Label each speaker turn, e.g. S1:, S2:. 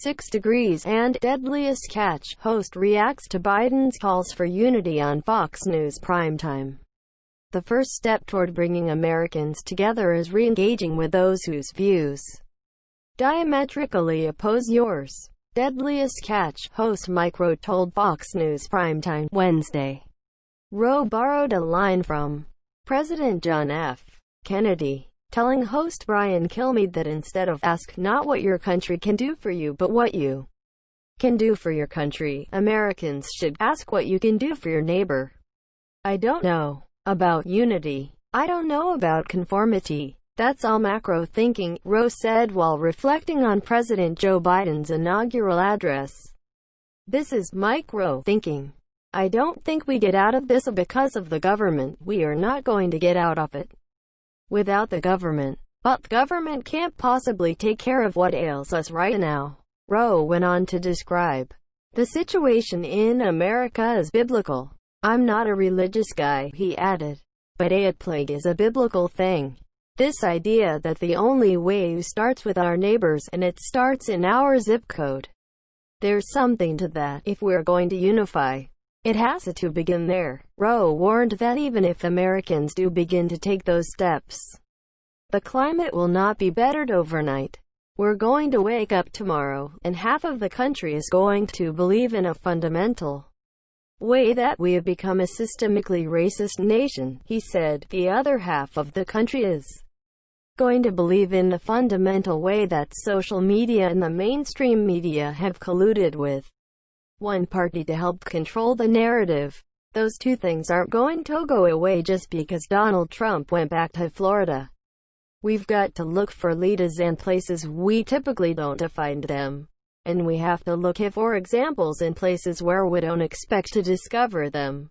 S1: 6 degrees and deadliest catch. Host reacts to Biden's calls for unity on Fox News primetime. The first step toward bringing Americans together is re-engaging with those whose views diametrically oppose yours. Deadliest catch, host Mike Rowe told Fox News primetime Wednesday. Rowe borrowed a line from President John F. Kennedy, telling host Brian Kilmeade that instead of "ask not what your country can do for you but what you can do for your country," Americans should ask what you can do for your neighbor. "I don't know about unity. I don't know about conformity. That's all macro thinking," Rowe said while reflecting on President Joe Biden's inaugural address. "This is micro thinking. I don't think we get out of this because of the government. We are not going to get out of it without the government. But the government can't possibly take care of what ails us right now." Rowe went on to describe the situation in America as biblical. "I'm not a religious guy," he added, "but a plague is a biblical thing. This idea that the only way starts with our neighbors, and it starts in our zip code. There's something to that. If we're going to unify, it has to begin there." Rowe warned that even if Americans do begin to take those steps, the climate will not be bettered overnight. "We're going to wake up tomorrow, and half of the country is going to believe in a fundamental way that we have become a systemically racist nation," he said. "The other half of the country is going to believe in the fundamental way that social media and the mainstream media have colluded with one party to help control the narrative. Those two things aren't going to go away just because Donald Trump went back to Florida. We've got to look for leaders and places we typically don't find them. And we have to look for examples in places where we don't expect to discover them."